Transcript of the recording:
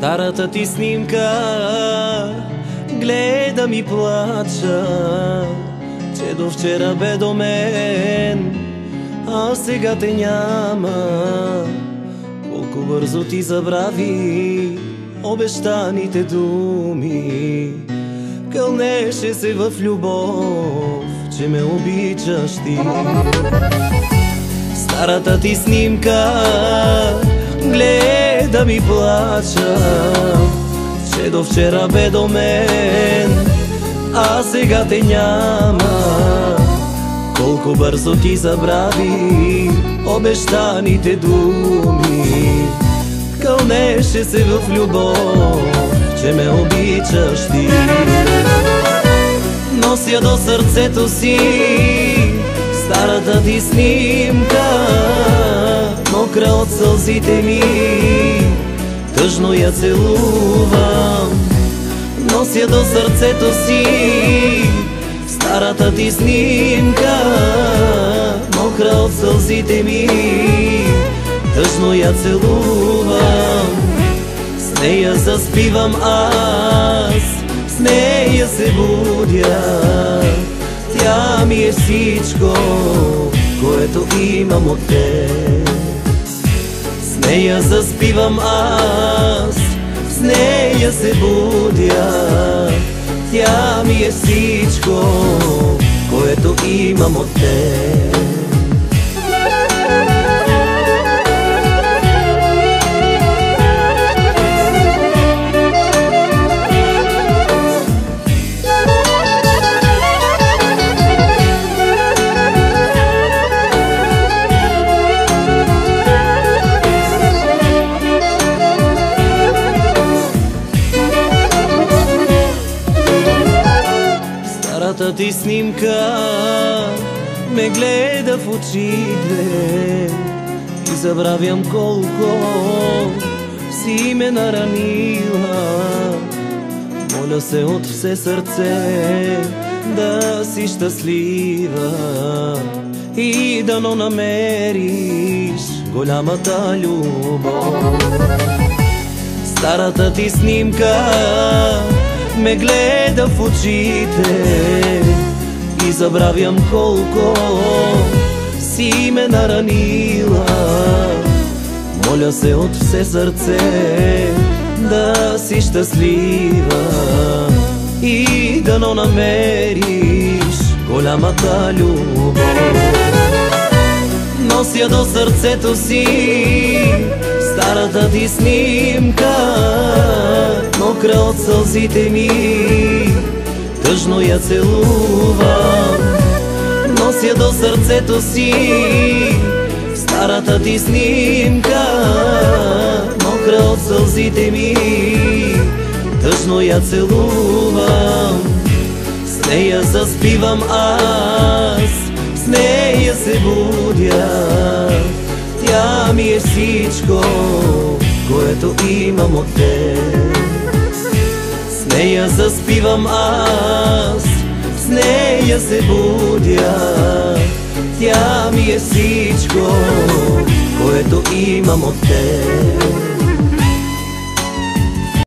Старата ти снимка гледам и плача, че до вчера бе до мен, а сега те няма. Колко бързо ти забрави обещаните думи. Кълнеше се в любов, че ме обичаш ти. Старата ти снимка гледам и плача, че до вчера бе до мен, а сега те няма. Колко бързо ти забрави обещаните думи. Кълнеше се в любов, че ме обичаш ти. Нося до сърцето си старата ти снимка, мокра от сълзите ми, тъжно я целувам. Нося до сърцето си старата ти снимка, мокра от сълзите ми, тъжно я целувам. С нея заспивам аз, с нея се будя. Тя ми е всичко, което имам от теб. С нея заспивам аз, с нея се будя. Тя ми е всичко, което имам от теб. Старата ти снимка ме гледа в очите и забравям колко си ме наранила. Моля се от все сърце да си щастлива и дано намериш голямата любов. Старата ти снимка ме гледа в очите и забравям колко си ме наранила. Моля се от все сърце да си щастлива и дано намериш голямата любов. Нося до сърцето си старата ти снимка, мокра от сълзите ми, тъжно я целувам. Нося до сърцето си старата ти снимка, мокра от сълзите ми, тъжно я целувам. С нея заспивам аз, с нея се будя. Тя ми е всичко, което имам от теб. С нея заспивам аз, с нея се будя. Тя ми е всичко, което имам от теб.